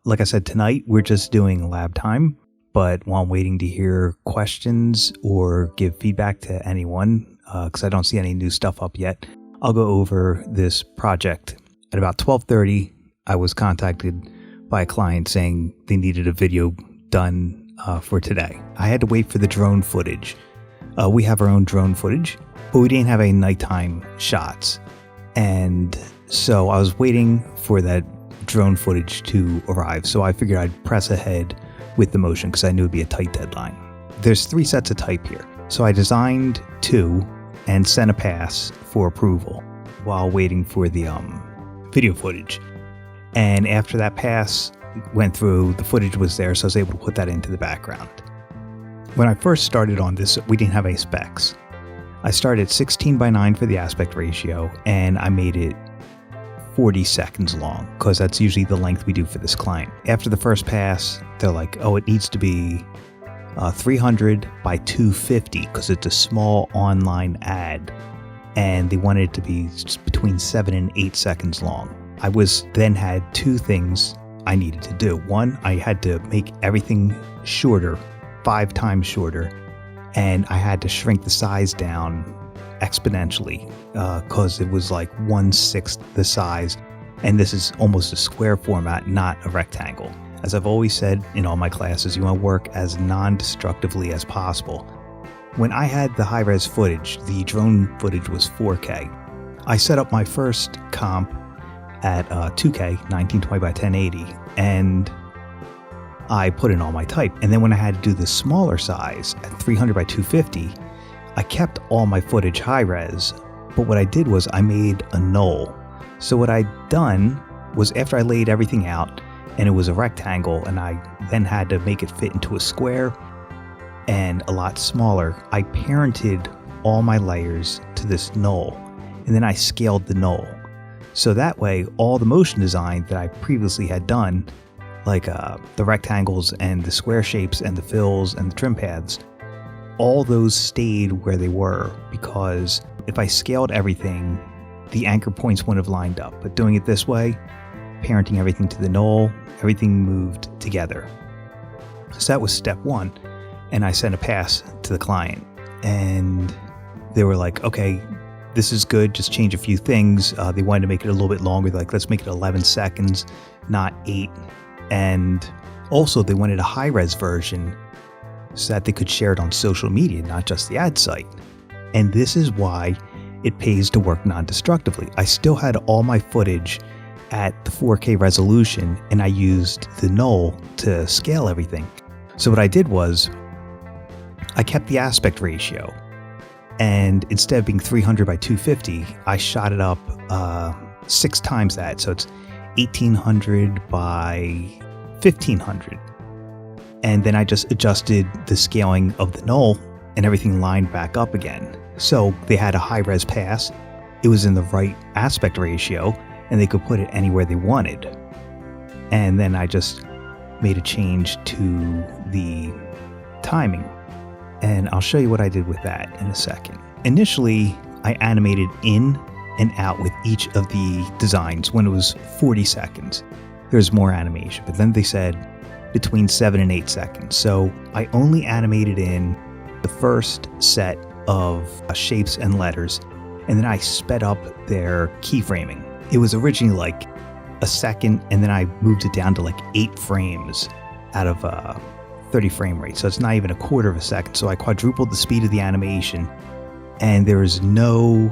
like I said, tonight we're just doing lab time, but while I'm waiting to hear questions or give feedback to anyone, because I don't see any new stuff up yet, I'll go over this project. At about 12:30, I was contacted by a client saying they needed a video done for today. I had to wait for the drone footage. We have our own drone footage, but we didn't have any nighttime shots. And so I was waiting for that drone footage to arrive. So I figured I'd press ahead with the motion because I knew it'd be a tight deadline. There's 3 sets of type here. So I designed 2 and sent a pass for approval while waiting for the video footage. And after that pass went through, the footage was there, so I was able to put that into the background. When I first started on this, we didn't have any specs. I started 16:9 for the aspect ratio, and I made it 40 seconds long, because that's usually the length we do for this client. After the first pass, they're like, oh, it needs to be 300 by 250, because it's a small online ad, and they wanted it to be between 7 and 8 seconds long. I then had 2 things I needed to do. One, I had to make everything shorter, 5 times shorter, and I had to shrink the size down exponentially because it was like 1/6 the size, and this is almost a square format, not a rectangle. As I've always said in all my classes, you want to work as non-destructively as possible. When I had the high-res footage, the drone footage was 4K. I set up my first comp at 2K, 1920 by 1080, and I put in all my type. And then when I had to do the smaller size at 300 by 250, I kept all my footage high res, but what I did was I made a null. So what I'd done was, after I laid everything out and it was a rectangle, and I then had to make it fit into a square and a lot smaller, I parented all my layers to this null, and then I scaled the null. So that way, all the motion design that I previously had done, like the rectangles and the square shapes and the fills and the trim paths, all those stayed where they were, because if I scaled everything, the anchor points wouldn't have lined up. But doing it this way, parenting everything to the null, everything moved together. So that was step 1. And I sent a pass to the client, and they were like, okay, this is good, just change a few things. They wanted to make it a little bit longer. They're like, let's make it 11 seconds, not 8. And also they wanted a high-res version so that they could share it on social media, not just the ad site. And this is why it pays to work non-destructively. I still had all my footage at the 4K resolution, and I used the null to scale everything. So what I did was I kept the aspect ratio, and instead of being 300 by 250, I shot it up 6 times that. So it's 1800 by 1500. And then I just adjusted the scaling of the null, and everything lined back up again. So they had a high-res pass. It was in the right aspect ratio, and they could put it anywhere they wanted. And then I just made a change to the timing. And I'll show you what I did with that in a second. Initially, I animated in and out with each of the designs when it was 40 seconds. There's more animation, but then they said between 7 and 8 seconds. So I only animated in the first set of shapes and letters, and then I sped up their keyframing. It was originally like a second, and then I moved it down to like 8 frames out of 30 frame rate. So it's not even a quarter of a second. So I quadrupled the speed of the animation, and there is no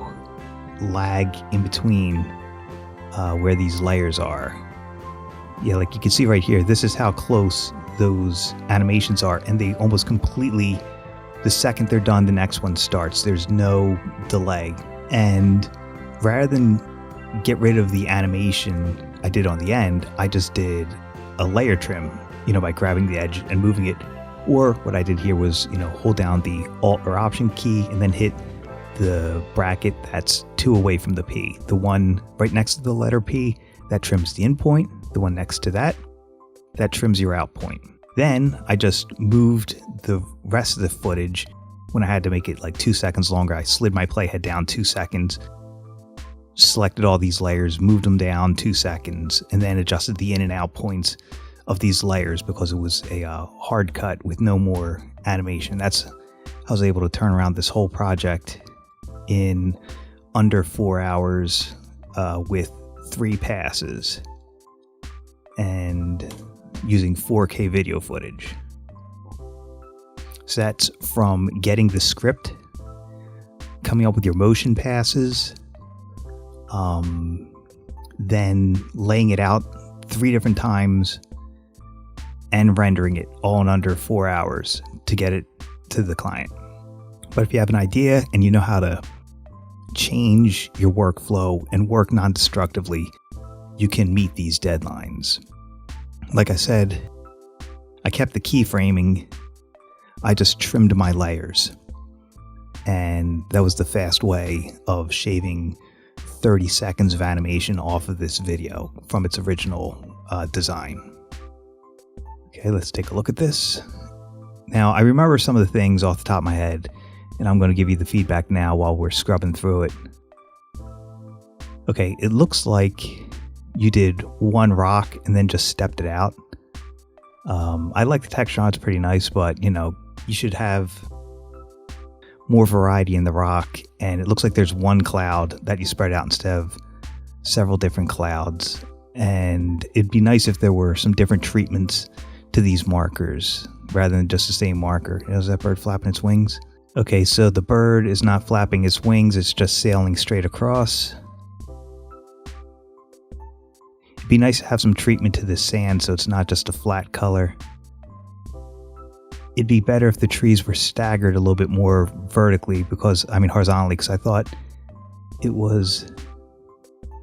lag in between where these layers are. Yeah, like you can see right here, this is how close those animations are, and they almost completely, the second they're done, the next one starts. There's no delay. And rather than get rid of the animation I did on the end, I just did a layer trim, by grabbing the edge and moving it. Or what I did here was, hold down the Alt or Option key and then hit the bracket that's 2 away from the P. The one right next to the letter P, that trims the in point. The one next to that trims your out point. Then I just moved the rest of the footage. When I had to make it like 2 seconds longer, I slid my playhead down 2 seconds, selected all these layers, moved them down 2 seconds, and then adjusted the in and out points of these layers because it was a hard cut with no more animation. I was able to turn around this whole project in under 4 hours with 3 passes and using 4K video footage. So that's from getting the script, coming up with your motion passes, then laying it out 3 different times and rendering it all in under 4 hours to get it to the client. But if you have an idea and you know how to change your workflow and work non-destructively, you can meet these deadlines. Like I said, I kept the keyframing. I just trimmed my layers. And that was the fast way of shaving 30 seconds of animation off of this video from its original design. Okay, let's take a look at this. Now, I remember some of the things off the top of my head, and I'm going to give you the feedback now while we're scrubbing through it. Okay, it looks like you did one rock and then just stepped it out. I like the texture on it's pretty nice, but you should have more variety in the rock, and it looks like there's one cloud that you spread out instead of several different clouds. And it'd be nice if there were some different treatments to these markers rather than just the same marker. Is that bird flapping its wings? Okay, so the bird is not flapping its wings, it's just sailing straight across. It'd be nice to have some treatment to the sand so it's not just a flat color. It'd be better if the trees were staggered a little bit more vertically horizontally, because I thought it was...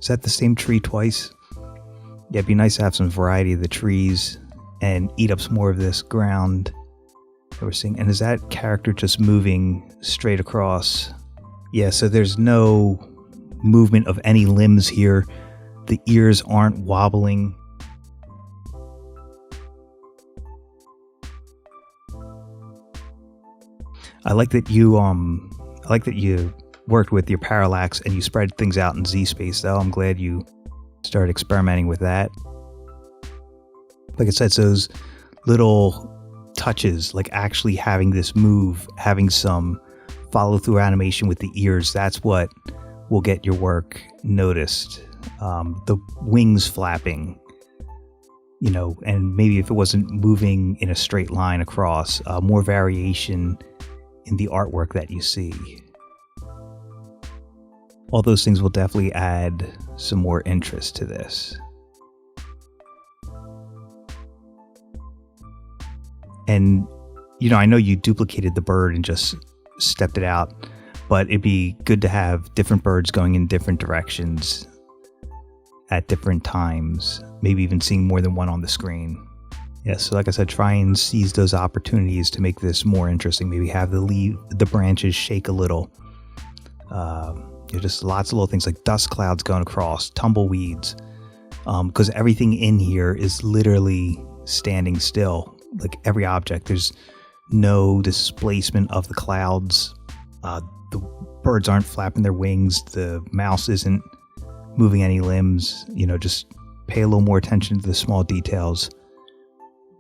Is that the same tree twice? Yeah, it'd be nice to have some variety of the trees and eat up some more of this ground that we're seeing. And is that character just moving straight across? Yeah, so there's no movement of any limbs here. The ears aren't wobbling. I like that you worked with your parallax and you spread things out in Z space, though. I'm glad you started experimenting with that. Like I said, so those little touches, like actually having this move, having some follow through animation with the ears, that's what will get your work noticed. The wings flapping, and maybe if it wasn't moving in a straight line across, more variation in the artwork that you see. All those things will definitely add some more interest to this. And, I know you duplicated the bird and just stepped it out, but it'd be good to have different birds going in different directions at different times, maybe even seeing more than one on the screen. Yeah, so like I said, try and seize those opportunities to make this more interesting. Maybe have the branches shake a little. Just lots of little things like dust clouds going across, tumbleweeds, because everything in here is literally standing still. Like every object, there's no displacement of the clouds. The birds aren't flapping their wings. The mouse isn't moving any limbs. Just pay a little more attention to the small details.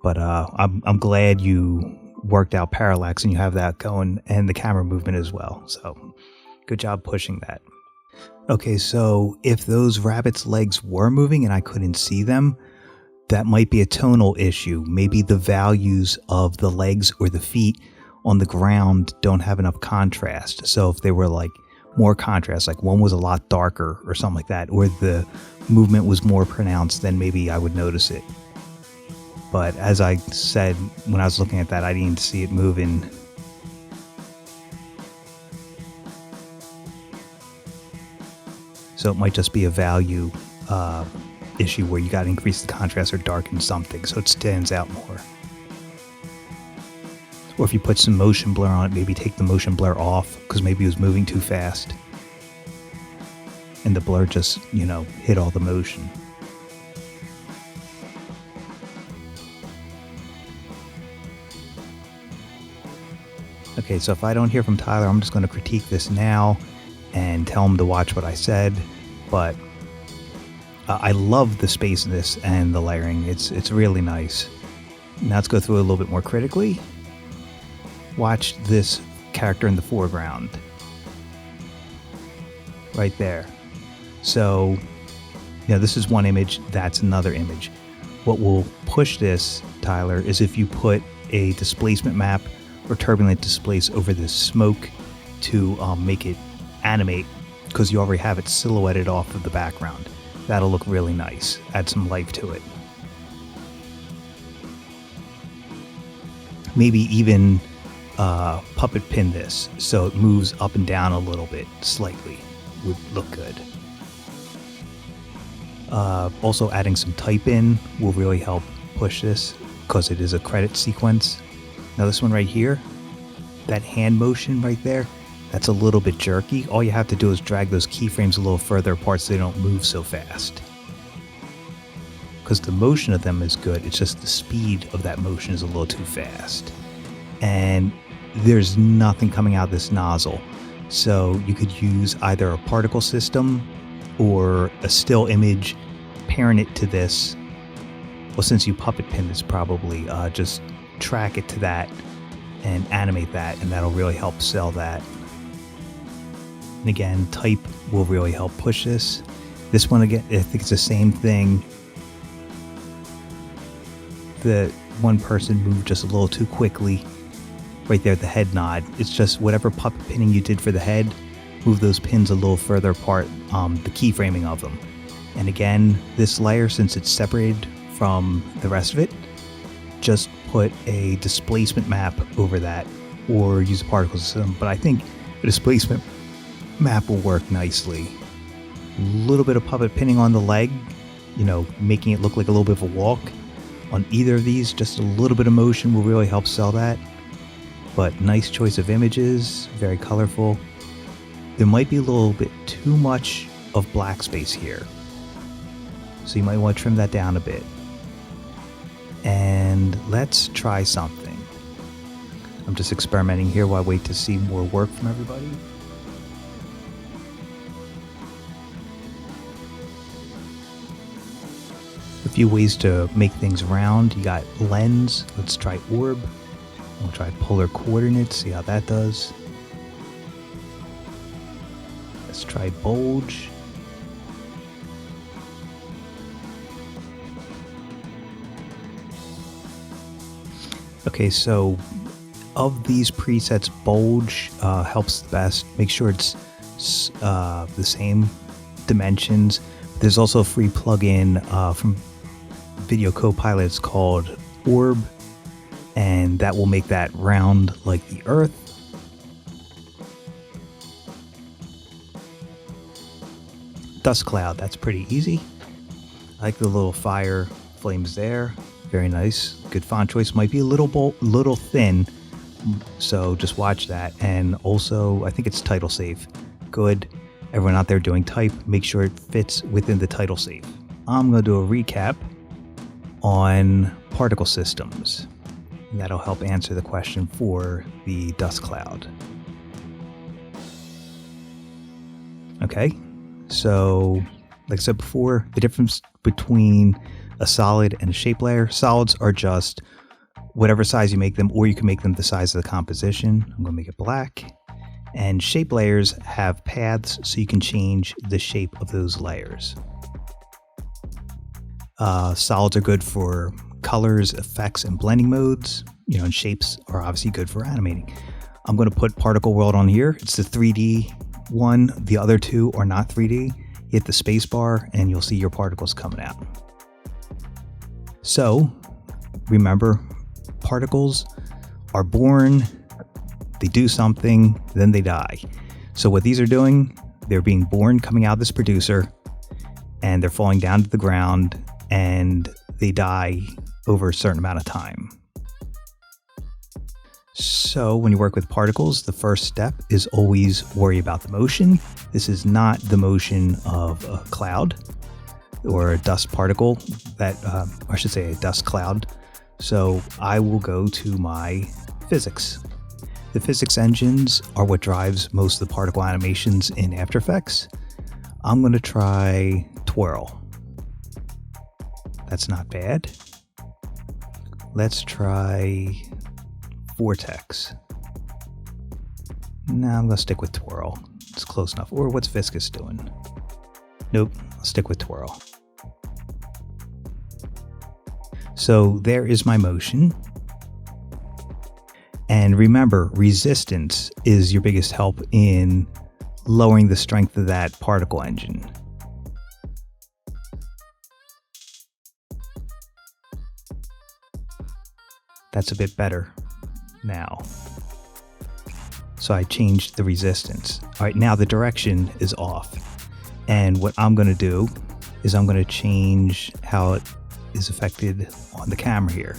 But I'm glad you worked out parallax and you have that going, and the camera movement as well. So good job pushing that. Okay, so if those rabbits' legs were moving and I couldn't see them, that might be a tonal issue. Maybe the values of the legs or the feet on the ground don't have enough contrast. So if they were like more contrast, like one was a lot darker or something like that, or the movement was more pronounced, then maybe I would notice it. But as I said, when I was looking at that, I didn't see it moving. So it might just be a value issue where you got to increase the contrast or darken something so it stands out more. Or if you put some motion blur on it, maybe take the motion blur off because maybe it was moving too fast. And the blur just, hit all the motion. Okay, so if I don't hear from Tyler, I'm just going to critique this now and tell him to watch what I said. But I love the space in this and the layering. It's really nice. Now let's go through it a little bit more critically. Watch this character in the foreground. Right there. So, this is one image, that's another image. What will push this, Tyler, is if you put a displacement map or turbulent displace over this smoke to make it animate, because you already have it silhouetted off of the background. That'll look really nice. Add some life to it. Maybe even puppet pin this so it moves up and down a little bit, slightly. Would look good. Also adding some type in will really help push this because it is a credit sequence. Now this one right here, that hand motion right there, that's a little bit jerky. All you have to do is drag those keyframes a little further apart so they don't move so fast. Because the motion of them is good, it's just the speed of that motion is a little too fast. And there's nothing coming out of this nozzle. So you could use either a particle system or a still image, pairing it to this. Well, since you puppet pin this, probably just track it to that and animate that, and that'll really help sell that. And again, type will really help push this. This one, again, I think it's the same thing. The one person moved just a little too quickly. Right there at the head nod. It's just whatever puppet pinning you did for the head, move those pins a little further apart, the keyframing of them. And again, this layer, since it's separated from the rest of it, just put a displacement map over that or use a particle system. But I think a displacement map will work nicely. A little bit of puppet pinning on the leg, making it look like a little bit of a walk. On either of these, just a little bit of motion will really help sell that. But nice choice of images, very colorful. There might be a little bit too much of black space here. So you might want to trim that down a bit. And let's try something. I'm just experimenting here while I wait to see more work from everybody. A few ways to make things round. You got lens. Let's try orb. We'll try polar coordinates, see how that does. Let's try bulge. Okay, so of these presets, bulge helps the best. Make sure it's the same dimensions. There's also a free plugin from Video Copilot. It's called Orb. And that will make that round like the Earth. Dust cloud, that's pretty easy. I like the little fire flames there. Very nice. Good font choice. Might be a little thin, so just watch that. And also, I think it's title safe. Good. Everyone out there doing type, make sure it fits within the title safe. I'm going to do a recap on particle systems. And that'll help answer the question for the dust cloud. Okay, so like I said before, the difference between a solid and a shape layer. Solids are just whatever size you make them, or you can make them the size of the composition. I'm going to make it black. And shape layers have paths, so you can change the shape of those layers. Solids are good for colors, effects, and blending modes. And shapes are obviously good for animating. I'm going to put Particle World on here. It's the 3D one. The other two are not 3D. Hit the space bar and you'll see your particles coming out. So remember, particles are born, they do something, then they die. So what these are doing, they're being born coming out of this producer, and they're falling down to the ground, and they die over a certain amount of time. So when you work with particles, the first step is always worry about the motion. This is not the motion of a cloud or a dust particle, I should say a dust cloud. So I will go to my physics. The physics engines are what drives most of the particle animations in After Effects. I'm going to try twirl. That's not bad. Let's try vortex. No, I'm going to stick with twirl. It's close enough. Or what's viscous doing? Nope, I'll stick with twirl. So there is my motion. And remember, resistance is your biggest help in lowering the strength of that particle engine. That's a bit better now. So I changed the resistance. All right, now the direction is off. And what I'm going to do is I'm going to change how it is affected on the camera here.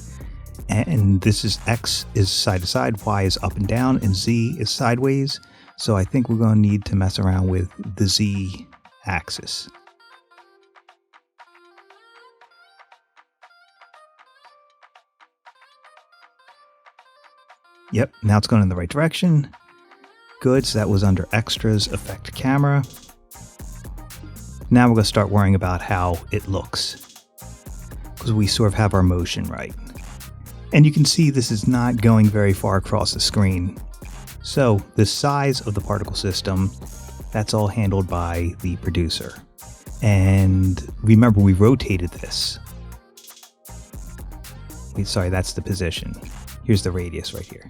And this is X is side to side, Y is up and down, and Z is sideways. So I think we're going to need to mess around with the Z axis. Yep, now it's going in the right direction. Good, so that was under Extras, Affect Camera. Now we're going to start worrying about how it looks, because we sort of have our motion right. And you can see this is not going very far across the screen. So the size of the particle system, that's all handled by the producer. And remember, we rotated this. Sorry, that's the position. Here's the radius right here.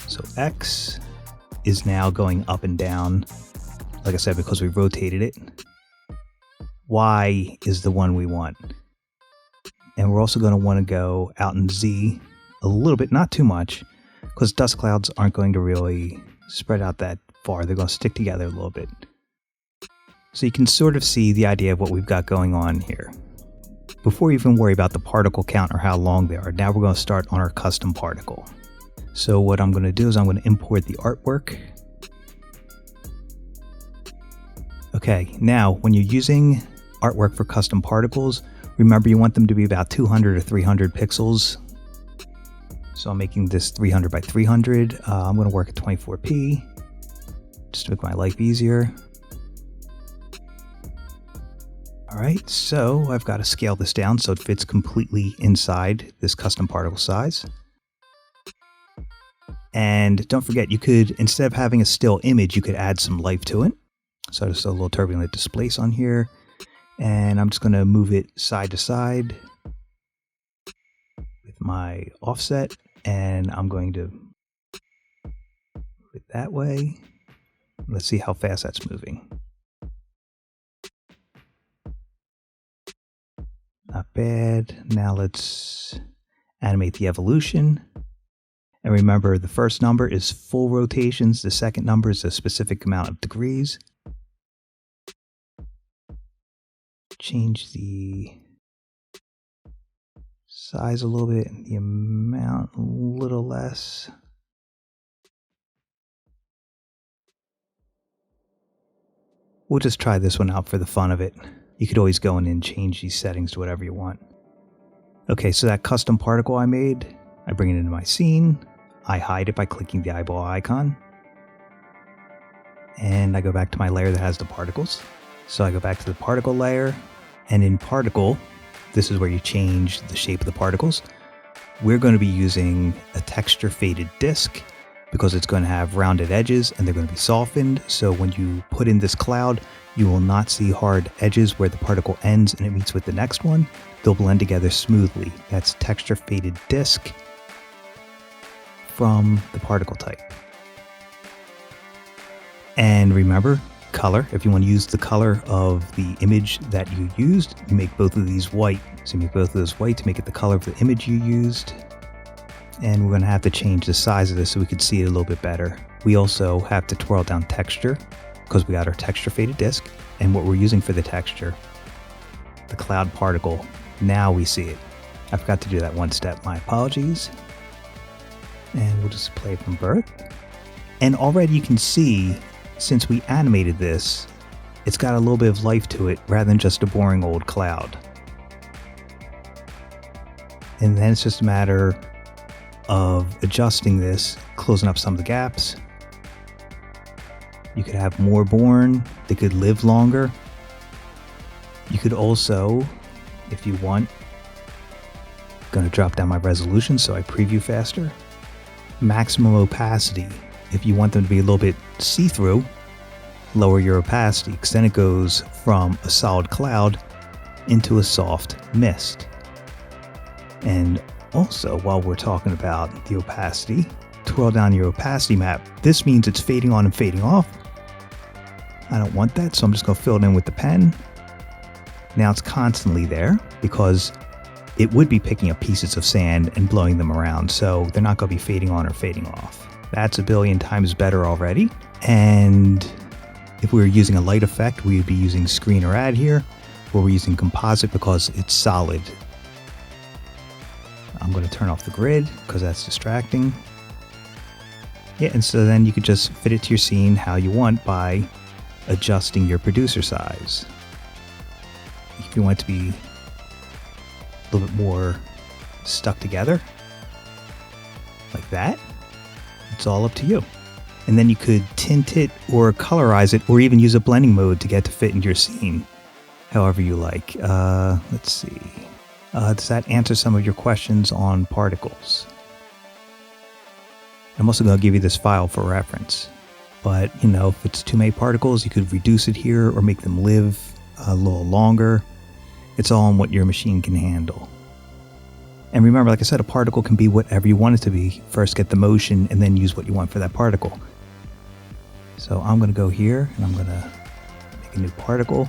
So X is now going up and down, like I said, because we rotated it. Y is the one we want. And we're also going to want to go out in Z a little bit, not too much, because dust clouds aren't going to really spread out that far. They're going to stick together a little bit. So you can sort of see the idea of what we've got going on here. Before we even worry about the particle count or how long they are, now we're going to start on our custom particle. So what I'm going to do is I'm going to import the artwork. Okay, now when you're using artwork for custom particles, remember you want them to be about 200 or 300 pixels. So I'm making this 300 by 300. I'm going to work at 24p just to make my life easier. Alright, so I've got to scale this down so it fits completely inside this custom particle size. And don't forget, you could, instead of having a still image, you could add some life to it. So just a little turbulent displace on here. And I'm just going to move it side to side with my offset. And I'm going to move it that way. Let's see how fast that's moving. Not bad. Now let's animate the evolution. And remember, the first number is full rotations. The second number is a specific amount of degrees. Change the size a little bit, and the amount a little less. We'll just try this one out for the fun of it. You could always go in and change these settings to whatever you want. Okay, so that custom particle I made, I bring it into my scene. I hide it by clicking the eyeball icon. And I go back to my layer that has the particles. So I go back to the particle layer, and in particle, this is where you change the shape of the particles. We're going to be using a texture faded disk because it's going to have rounded edges and they're going to be softened. So when you put in this cloud, you will not see hard edges where the particle ends and it meets with the next one. They'll blend together smoothly. That's texture faded disk from the particle type. And remember, color. If you want to use the color of the image that you used, you make both of these white. So you make both of those white to make it the color of the image you used. And we're going to have to change the size of this so we could see it a little bit better. We also have to twirl down texture because we got our texture faded disk. And what we're using for the texture, the cloud particle, now we see it. I forgot to do that one step. My apologies. And we'll just play it from birth. And already you can see, since we animated this, it's got a little bit of life to it rather than just a boring old cloud. And then it's just a matter of adjusting this, closing up some of the gaps. You could have more born, they could live longer. You could also, if you want, Going to drop down my resolution so I preview faster. Maximum opacity. If you want them to be a little bit see-through, lower your opacity, because then it goes from a solid cloud into a soft mist. And also, while we're talking about the opacity, twirl down your opacity map. This means it's fading on and fading off. I don't want that, so I'm just going to fill it in with the pen. Now it's constantly there because it would be picking up pieces of sand and blowing them around, so they're not going to be fading on or fading off. That's a billion times better already. And if we were using a light effect, we would be using screen or add here, where we're using composite because it's solid. I'm going to turn off the grid because that's distracting. Yeah, and so then you could just fit it to your scene how you want by adjusting your producer size. If you want it to be a little bit more stuck together, like that, it's all up to you. And then you could tint it or colorize it or even use a blending mode to get to fit into your scene however you like. Let's see. Does that answer some of your questions on particles? I'm also going to give you this file for reference. But, you know, if it's too many particles, you could reduce it here or make them live a little longer. It's all on what your machine can handle. And remember, like I said, a particle can be whatever you want it to be. First get the motion and then use what you want for that particle. So I'm going to go here and I'm going to make a new particle.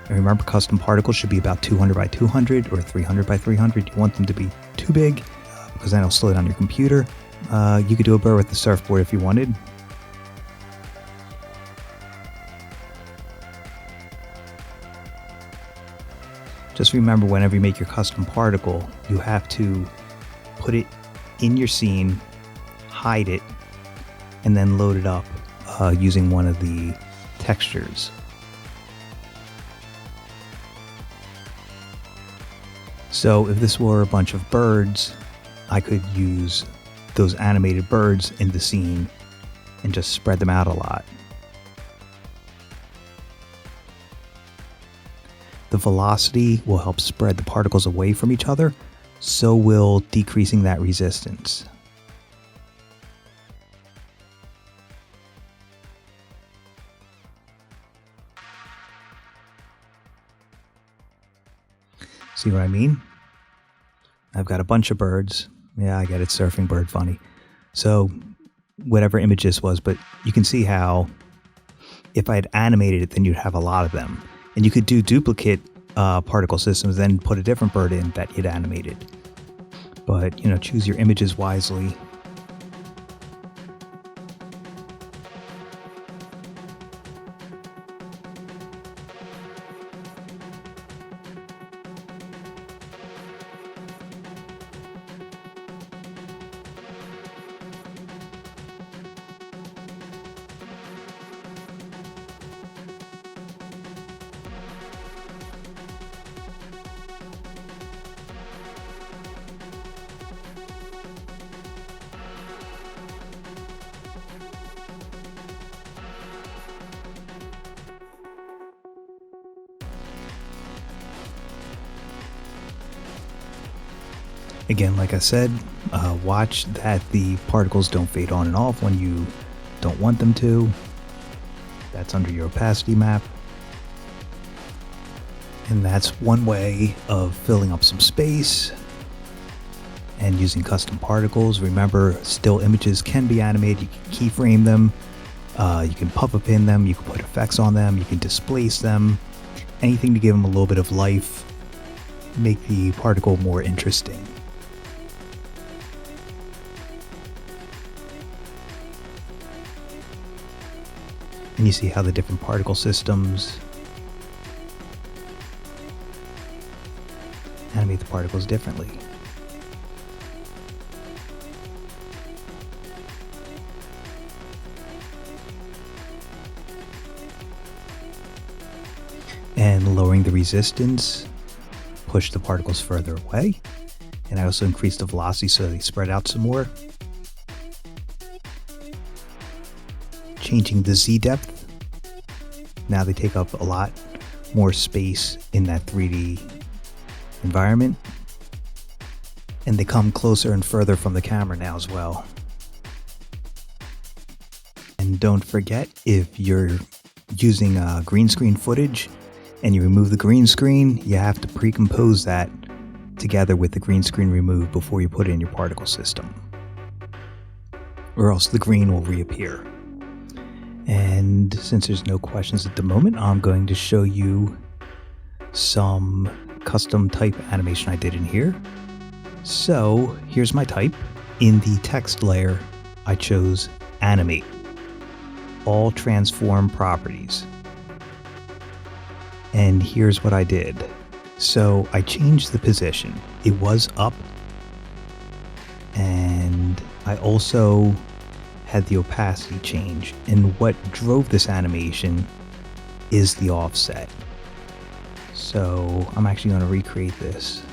And remember, custom particles should be about 200 by 200 or 300 by 300. You want them to be too big because then it'll slow down your computer. You could do a burr with the surfboard if you wanted. Just remember, whenever you make your custom particle, you have to put it in your scene, hide it, and then load it up using one of the textures. So if this were a bunch of birds, I could use those animated birds in the scene and just spread them out a lot. The velocity will help spread the particles away from each other, so will decreasing that resistance. See what I mean? I've got a bunch of birds. Yeah, I get it, surfing bird funny. So whatever image this was, but you can see how if I had animated it, then you'd have a lot of them. And you could do duplicate particle systems, then put a different bird in that you'd animated. But, you know, choose your images wisely. Again, like I said, watch that the particles don't fade on and off when you don't want them to. That's under your opacity map. And that's one way of filling up some space and using custom particles. Remember, still images can be animated. You can keyframe them. You can puffer pin them. You can put effects on them. You can displace them. Anything to give them a little bit of life. Make the particle more interesting. And you see how the different particle systems animate the particles differently. And lowering the resistance, push the particles further away. And I also increased the velocity so they spread out some more. Changing the Z depth. Now they take up a lot more space in that 3D environment. And they come closer and further from the camera now as well. And don't forget, if you're using green screen footage and you remove the green screen, you have to pre-compose that together with the green screen removed before you put it in your particle system, or else the green will reappear. And since there's no questions at the moment, I'm going to show you some custom type animation I did in here. So here's my type. In the text layer, I chose animate, all transform properties. And here's what I did. So I changed the position. It was up, and I also had the opacity change. And what drove this animation is the offset. So I'm actually going to recreate this.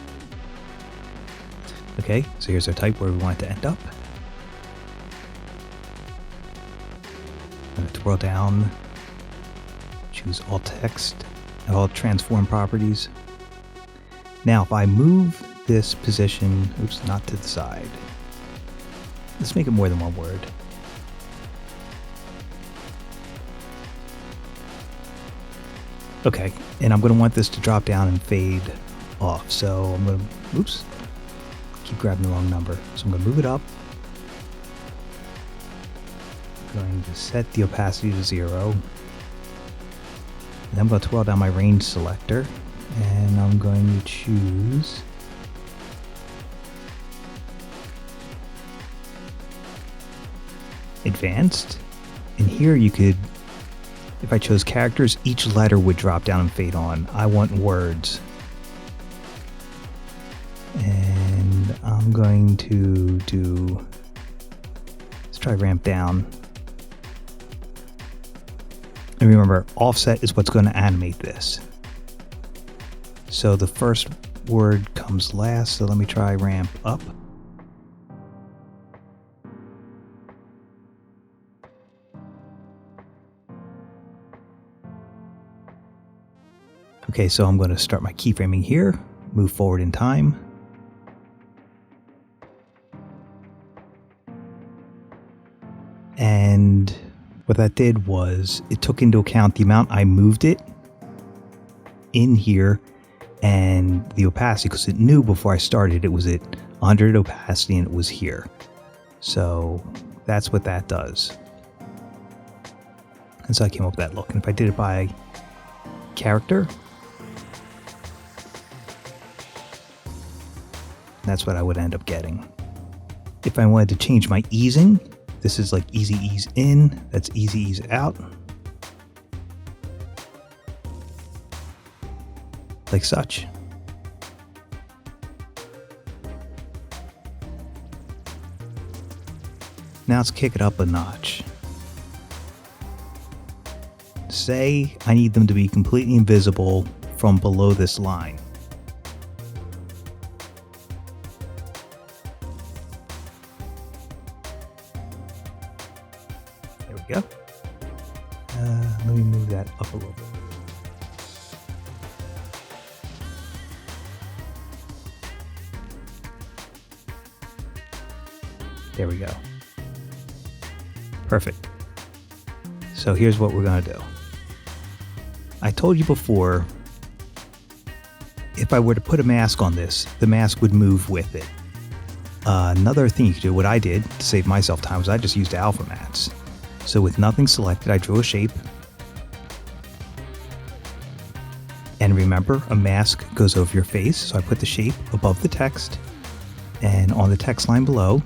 Okay, so here's our type where we want it to end up. I'm going to twirl down, choose all text, all transform properties. Now if I move this position, oops, not to the side. Let's make it more than one word. Okay, and I'm going to want this to drop down and fade off. So I'm going to, oops, keep grabbing the wrong number. So I'm going to move it up. I'm going to set the opacity to 0. And then I'm going to twirl down my range selector. And I'm going to choose Advanced. And here you could, if I chose characters, each letter would drop down and fade on. I want words. And I'm going to do, let's try ramp down. And remember, offset is what's going to animate this. So the first word comes last, so let me try ramp up. Okay, so I'm going to start my keyframing here, move forward in time. And what that did was it took into account the amount I moved it in here and the opacity, because it knew before I started it was at 100 opacity and it was here. So that's what that does. And so I came up with that look. And if I did it by character, that's what I would end up getting. If I wanted to change my easing, this is like easy ease in, that's easy ease out. Like such. Now let's kick it up a notch. Say I need them to be completely invisible from below this line. There we go. Let me move that up a little bit. There we go. Perfect. So here's what we're going to do. I told you before, if I were to put a mask on this, the mask would move with it. Another thing you could do, what I did to save myself time, was I just used alpha mats. So with nothing selected, I drew a shape. And remember, a mask goes over your face, so I put the shape above the text. And on the text line below,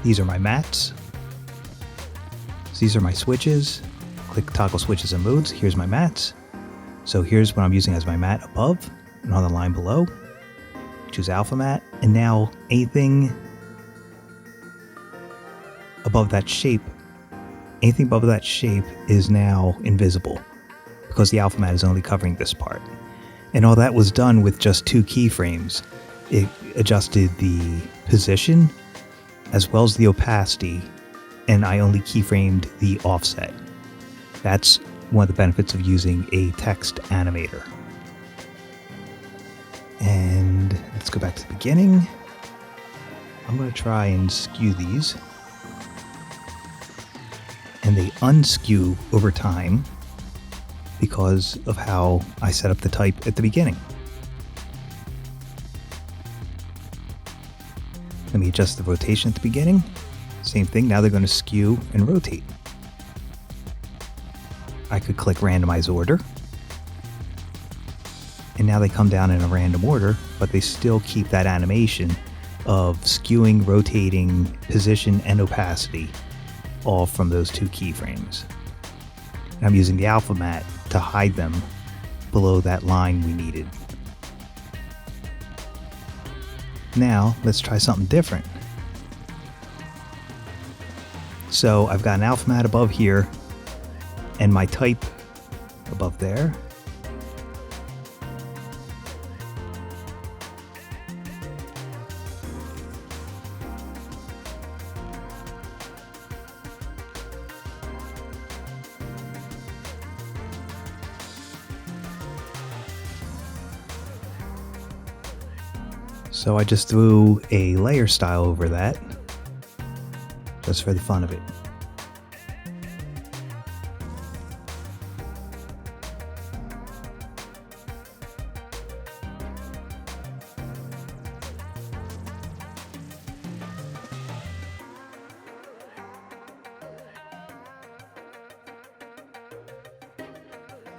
these are my mats. So these are my switches. Click toggle switches and modes. Here's my mats. So here's what I'm using as my mat above, and on the line below, choose alpha mat. And now anything above that shape, is now invisible because the alpha mat is only covering this part. And all that was done with just 2 keyframes. It adjusted the position as well as the opacity, and I only keyframed the offset. That's one of the benefits of using a text animator. And let's go back to the beginning. I'm going to try and skew these. And they unskew over time because of how I set up the type at the beginning. Let me adjust the rotation at the beginning. Same thing, now they're going to skew and rotate. I could click randomize order. And now they come down in a random order, but they still keep that animation of skewing, rotating, position, and opacity, all from those two keyframes. And I'm using the alpha matte to hide them below that line we needed. Now, let's try something different. So I've got an alpha matte above here, and my type above there. So I just threw a layer style over that, just for the fun of it.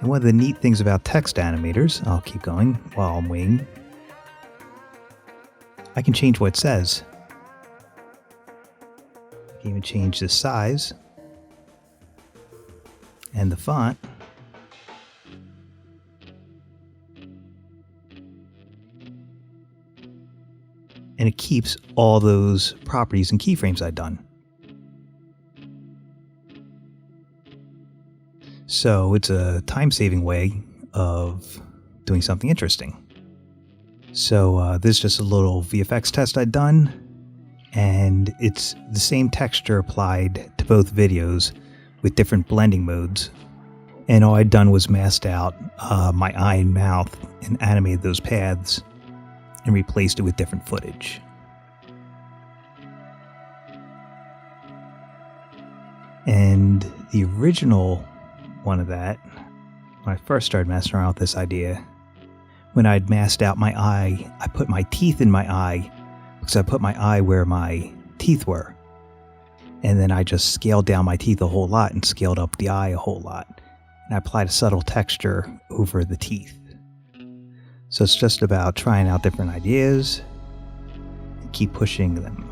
And one of the neat things about text animators, I'll keep going while I'm waiting, I can change what it says. I can even change the size and the font. And it keeps all those properties and keyframes I've done. So it's a time-saving way of doing something interesting. So this is just a little VFX test I'd done, and it's the same texture applied to both videos with different blending modes. And all I'd done was masked out my eye and mouth and animated those paths and replaced it with different footage. And the original one of that, when I first started messing around with this idea, when I'd masked out my eye, I put my teeth in my eye because I put my eye where my teeth were. And then I just scaled down my teeth a whole lot and scaled up the eye a whole lot. And I applied a subtle texture over the teeth. So it's just about trying out different ideas and keep pushing them.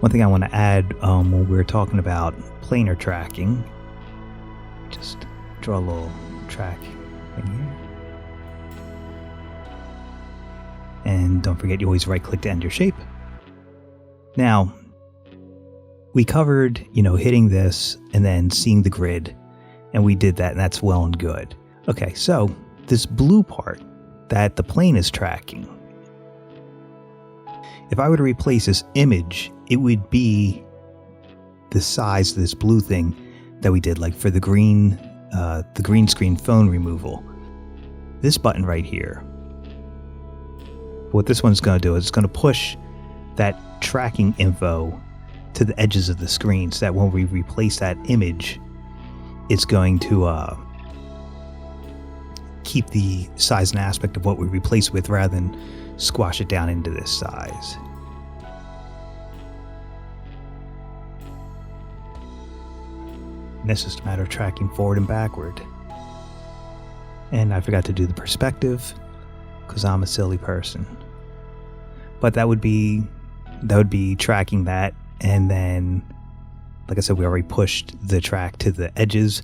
One thing I want to add when we were talking about planar tracking, just draw a little track in here. And don't forget, you always right click to end your shape. Now, we covered, hitting this and then seeing the grid, and we did that, and that's well and good. Okay, so this blue part that the plane is tracking, if I were to replace this image, it would be the size of this blue thing that we did, like for the green screen phone removal. This button right here, what this one's going to do is it's going to push that tracking info to the edges of the screen so that when we replace that image, it's going to keep the size and aspect of what we replace with rather than squash it down into this size. And it's just a matter of tracking forward and backward. And I forgot to do the perspective because I'm a silly person. But that would be tracking that, and then, like I said, we already pushed the track to the edges,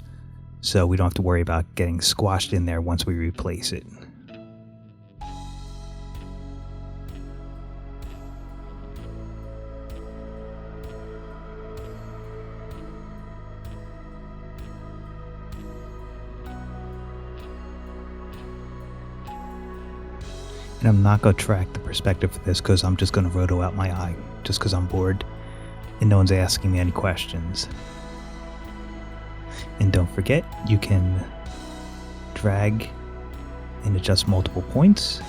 so we don't have to worry about getting squashed in there once we replace it. And I'm not going to track the perspective for this because I'm just going to roto out my eye just because I'm bored and no one's asking me any questions. And don't forget, you can drag and adjust multiple points.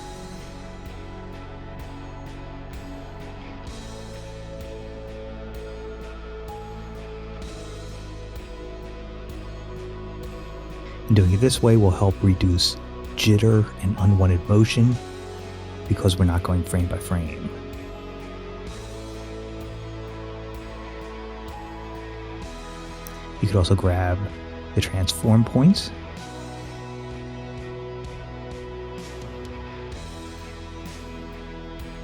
And doing it this way will help reduce jitter and unwanted motion because we're not going frame by frame. You could also grab the transform points.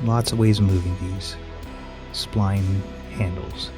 Lots of ways of moving these spline handles.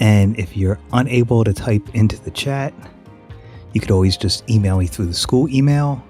And if you're unable to type into the chat, you could always just email me through the school email.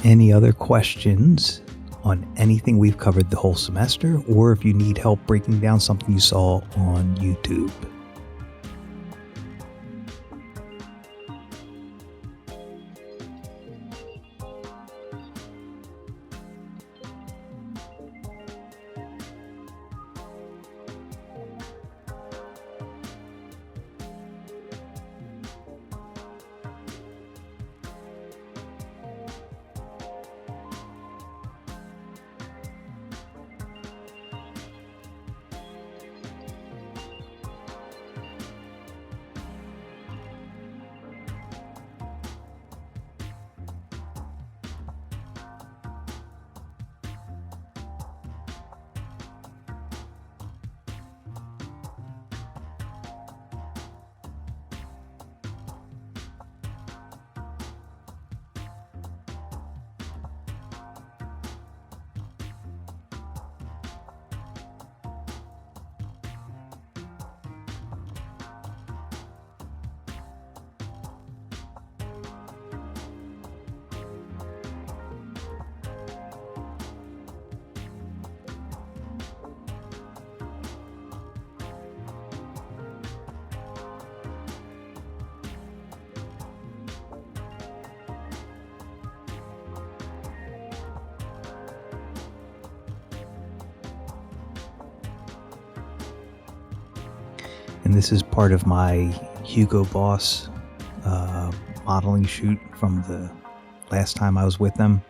Any other questions on anything we've covered the whole semester, or if you need help breaking down something you saw on YouTube? And this is part of my Hugo Boss modeling shoot from the last time I was with them.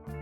Thank you.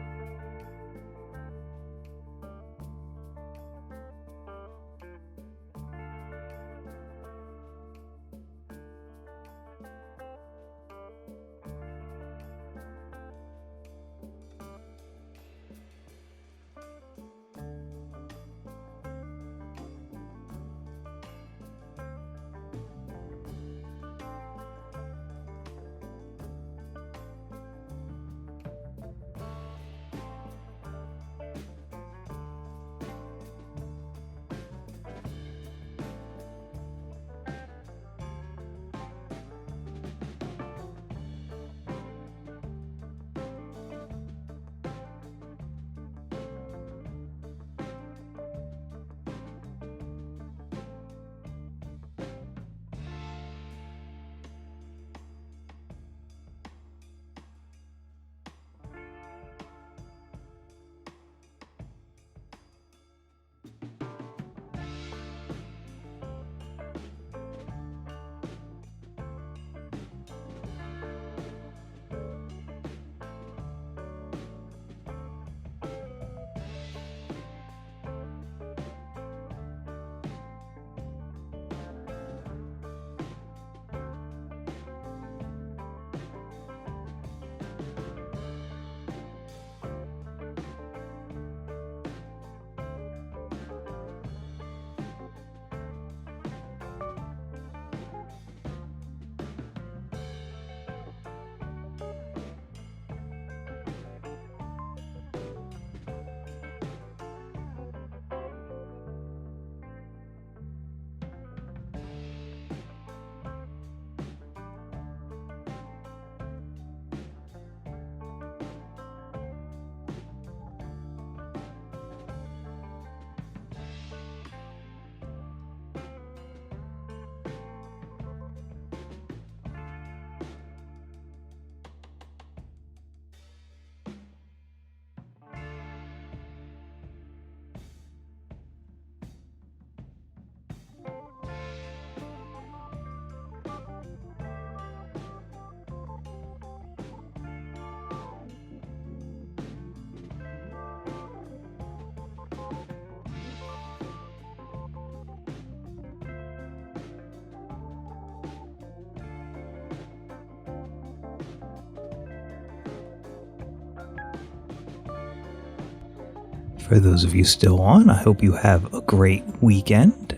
For those of you still on, I hope you have a great weekend.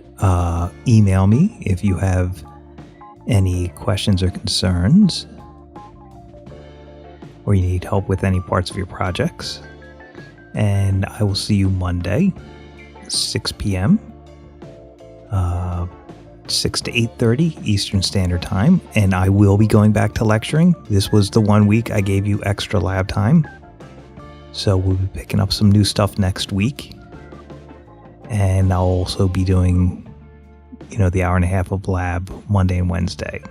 Email me if you have any questions or concerns, or you need help with any parts of your projects. And I will see you Monday, 6 p.m., 6 to 8:30 Eastern Standard Time. And I will be going back to lecturing. This was the 1 week I gave you extra lab time. So we'll be picking up some new stuff next week. And I'll also be doing, the hour and a half of lab Monday and Wednesday.